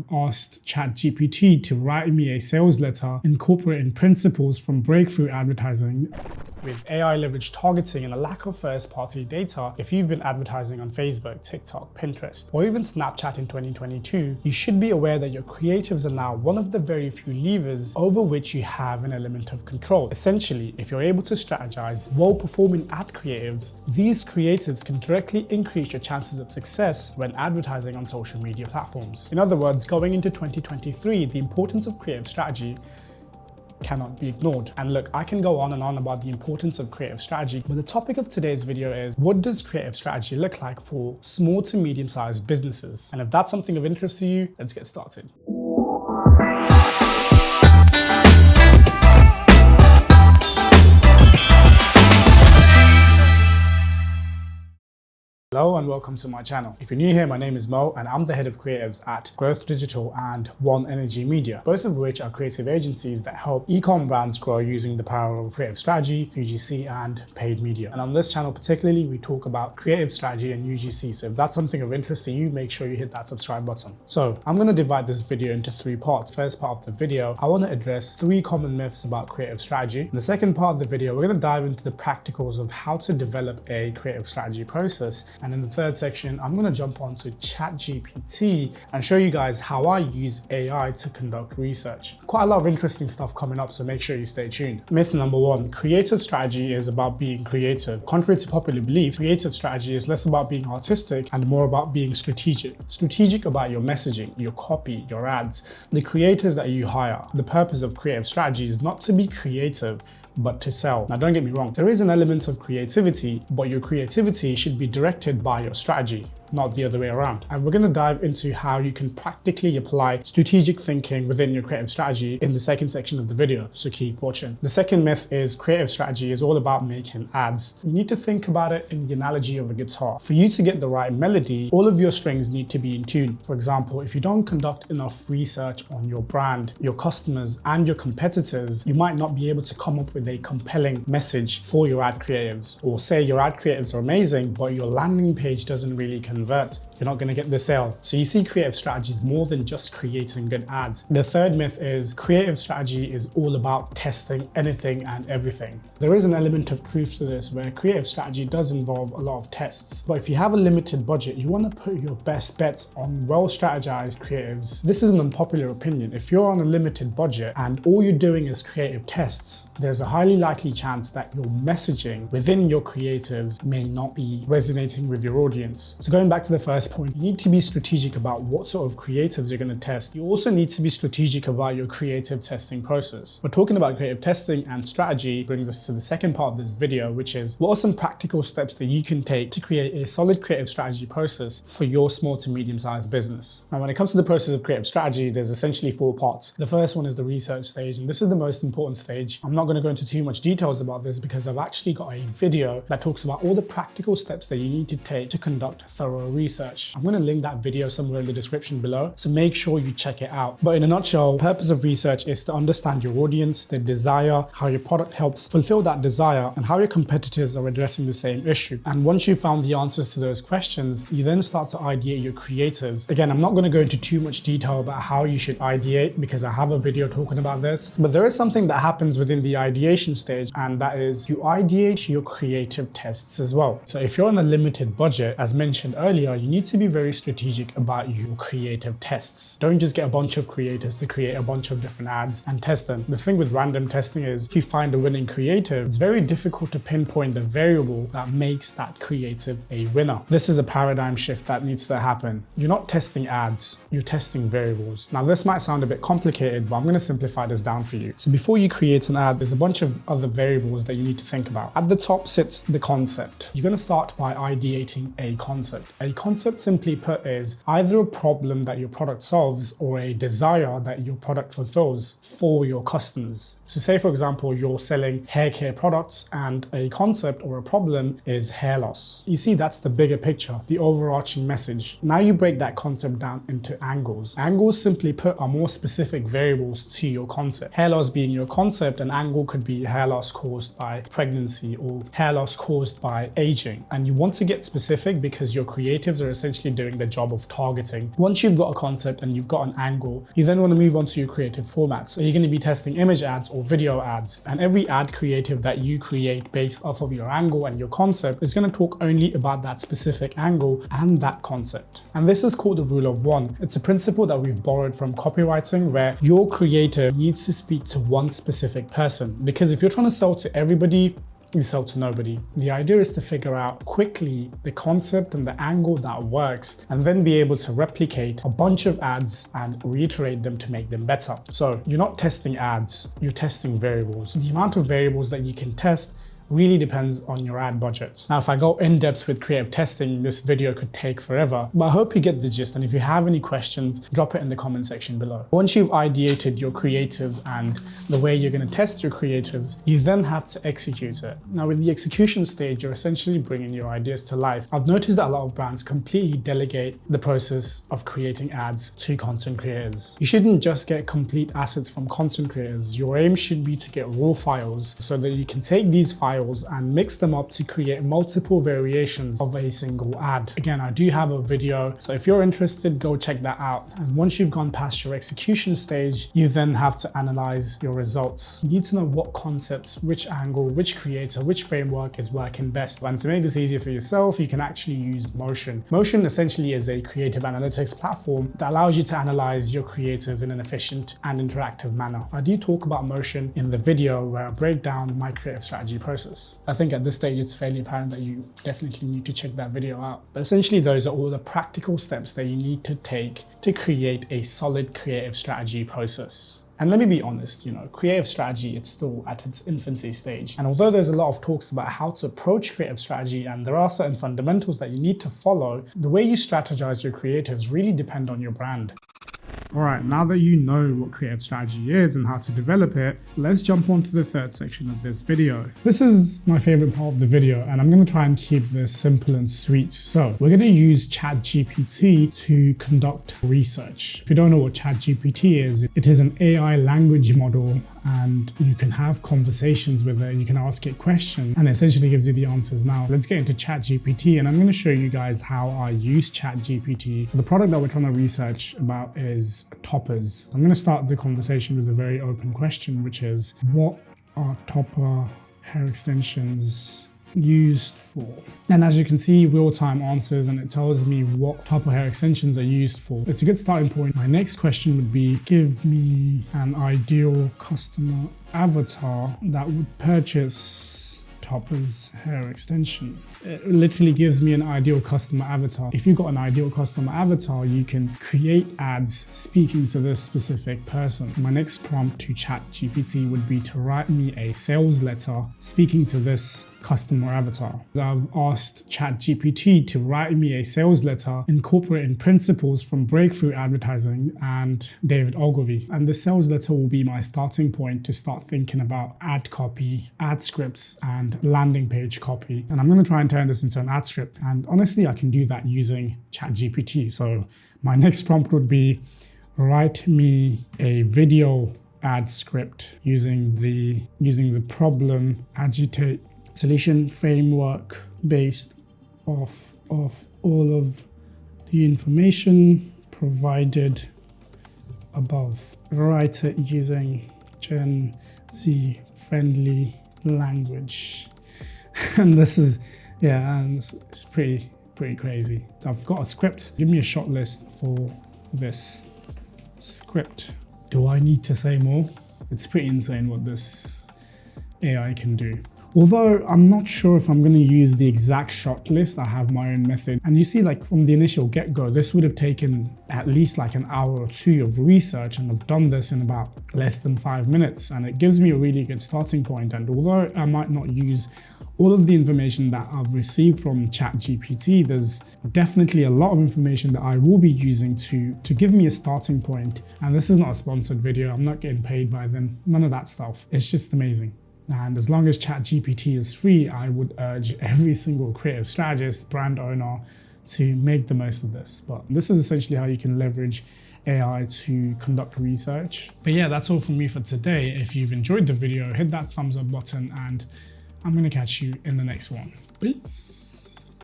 have asked ChatGPT to write me a sales letter incorporating principles from breakthrough advertising. With AI leveraged targeting and a lack of first-party data, if you've been advertising on Facebook, TikTok, Pinterest, or even Snapchat in 2022, you should be aware that your creatives are now one of the very few levers over which you have an element of control. Essentially, if you're able to strategize well-performing ad creatives, these creatives can directly increase your chances of success when advertising on social media platforms. In other words, going into 2023, the importance of creative strategy cannot be ignored. And look, I can go on and on about the importance of creative strategy, but the topic of today's video is, what does creative strategy look like for small to medium-sized businesses? And if that's something of interest to you, let's get started. Hello and welcome to my channel. If you're new here, my name is Mo and I'm the head of creatives at Growth Digital and One Energy Media, both of which are creative agencies that help e-com brands grow using the power of creative strategy, UGC and paid media. And on this channel particularly, we talk about creative strategy and UGC. So if that's something of interest to you, make sure you hit that subscribe button. So I'm going to divide this video into three parts. First part of the video, I want to address 3 common myths about creative strategy. In the second part of the video, we're going to dive into the practicals of how to develop a creative strategy process. And in the third section, I'm going to jump onto ChatGPT and show you guys how I use AI to conduct research. Quite a lot of interesting stuff coming up, so make sure you stay tuned. Myth number 1, creative strategy is about being creative. Contrary to popular belief, creative strategy is less about being artistic and more about being strategic. Strategic about your messaging, your copy, your ads, the creators that you hire. The purpose of creative strategy is not to be creative, but to sell. Now, don't get me wrong, there is an element of creativity, but your creativity should be directed by your strategy, not the other way around. And we're going to dive into how you can practically apply strategic thinking within your creative strategy in the second section of the video, so keep watching. The second myth is creative strategy is all about making ads. You need to think about it in the analogy of a guitar. For you to get the right melody, all of your strings need to be in tune. For example, if you don't conduct enough research on your brand, your customers, and your competitors, you might not be able to come up with a compelling message for your ad creatives. Or say your ad creatives are amazing, but your landing page doesn't really convert. You're not going to get the sale. So you see creative strategy is more than just creating good ads. The third myth is creative strategy is all about testing anything and everything. There is an element of truth to this where creative strategy does involve a lot of tests. But if you have a limited budget, you want to put your best bets on well-strategized creatives. This is an unpopular opinion. If you're on a limited budget and all you're doing is creative tests, there's a highly likely chance that your messaging within your creatives may not be resonating with your audience. So going back to the first point, you need to be strategic about what sort of creatives you're going to test. You also need to be strategic about your creative testing process. We're talking about creative testing, and strategy brings us to the second part of this video, which is what are some practical steps that you can take to create a solid creative strategy process for your small to medium-sized business. Now, when it comes to the process of creative strategy, there's essentially 4 parts. The first one is the research stage, and this is the most important stage. I'm not going to go into too much details about this because I've actually got a video that talks about all the practical steps that you need to take to conduct thorough research. I'm going to link that video somewhere in the description below, so make sure you check it out. But in a nutshell, the purpose of research is to understand your audience, their desire, how your product helps fulfill that desire, and how your competitors are addressing the same issue. And once you've found the answers to those questions, you then start to ideate your creatives. Again, I'm not going to go into too much detail about how you should ideate because I have a video talking about this, but there is something that happens within the ideation stage, and that is you ideate your creative tests as well. So if you're on a limited budget, as mentioned earlier, you need to be very strategic about your creative tests. Don't just get a bunch of creators to create a bunch of different ads and test them. The thing with random testing is if you find a winning creative, it's very difficult to pinpoint the variable that makes that creative a winner. This is a paradigm shift that needs to happen. You're not testing ads, you're testing variables. Now, this might sound a bit complicated, but I'm going to simplify this down for you. So before you create an ad, there's a bunch of other variables that you need to think about. At the top sits the concept. You're going to start by ideating a concept. A concept, simply put, is either a problem that your product solves or a desire that your product fulfills for your customers. So say, for example, you're selling hair care products and a concept or a problem is hair loss. You see, that's the bigger picture, the overarching message. Now you break that concept down into angles. Angles, simply put, are more specific variables to your concept. Hair loss being your concept, an angle could be hair loss caused by pregnancy or hair loss caused by aging. And you want to get specific because your creatives are essentially doing the job of targeting. Once you've got a concept and you've got an angle, you then want to move on to your creative formats. So you're going to be testing image ads or video ads, and every ad creative that you create based off of your angle and your concept is going to talk only about that specific angle and that concept. And this is called the rule of one. It's a principle that we've borrowed from copywriting, where your creative needs to speak to one specific person, because if you're trying to sell to everybody, you sell to nobody. The idea is to figure out quickly the concept and the angle that works, and then be able to replicate a bunch of ads and reiterate them to make them better. So you're not testing ads, you're testing variables. The amount of variables that you can test really depends on your ad budget. Now, if I go in depth with creative testing, this video could take forever, but I hope you get the gist. And if you have any questions, drop it in the comment section below. Once you've ideated your creatives and the way you're going to test your creatives, you then have to execute it. Now, with the execution stage, you're essentially bringing your ideas to life. I've noticed that a lot of brands completely delegate the process of creating ads to content creators. You shouldn't just get complete assets from content creators. Your aim should be to get raw files so that you can take these files and mix them up to create multiple variations of a single ad. Again, I do have a video, so if you're interested, go check that out. And once you've gone past your execution stage, you then have to analyze your results. You need to know what concepts, which angle, which creator, which framework is working best. And to make this easier for yourself, you can actually use Motion. Motion essentially is a creative analytics platform that allows you to analyze your creatives in an efficient and interactive manner. I do talk about Motion in the video where I break down my creative strategy process. I think at this stage it's fairly apparent that you definitely need to check that video out. But essentially those are all the practical steps that you need to take to create a solid creative strategy process. And let me be honest, creative strategy, it's still at its infancy stage. And although there's a lot of talks about how to approach creative strategy, and there are certain fundamentals that you need to follow, the way you strategize your creatives really depend on your brand. All right, now that you know what creative strategy is and how to develop it, let's jump on to the third section of this video. This is my favorite part of the video, and I'm going to try and keep this simple and sweet. So we're going to use ChatGPT to conduct research. If you don't know what ChatGPT is, it is an AI language model, and you can have conversations with it. You can ask it questions, and it essentially gives you the answers. Now, let's get into ChatGPT, and I'm going to show you guys how I use ChatGPT. The product that we're trying to research about is toppers. I'm going to start the conversation with a very open question, which is, what are topper hair extensions used for? And as you can see, real-time answers, and it tells me what topper hair extensions are used for. It's a good starting point. My next question would be, give me an ideal customer avatar that would purchase topper's hair extension. It literally gives me an ideal customer avatar. If you've got an ideal customer avatar, you can create ads speaking to this specific person. My next prompt to ChatGPT would be to write me a sales letter speaking to this customer avatar. I've asked ChatGPT to write me a sales letter incorporating principles from Breakthrough Advertising and David Ogilvy. And the sales letter will be my starting point to start thinking about ad copy, ad scripts, and landing page copy. And I'm going to try and turn this into an ad script. And honestly, I can do that using ChatGPT. So my next prompt would be, write me a video ad script using the problem agitate solution framework based off of all of the information provided above. Write it using Gen Z friendly language. And this is, and it's pretty crazy. I've got a script. Give me a short list for this script. Do I need to say more? It's pretty insane what this AI can do. Although I'm not sure if I'm going to use the exact shot list, I have my own method. And you see, like from the initial get-go, this would have taken at least like an hour or two of research, and I've done this in about less than 5 minutes. And it gives me a really good starting point. And although I might not use all of the information that I've received from ChatGPT, there's definitely a lot of information that I will be using to give me a starting point. And this is not a sponsored video. I'm not getting paid by them. None of that stuff. It's just amazing. And as long as ChatGPT is free, I would urge every single creative strategist, brand owner to make the most of this. But this is essentially how you can leverage AI to conduct research. But yeah, that's all from me for today. If you've enjoyed the video, hit that thumbs up button, and I'm going to catch you in the next one. Peace.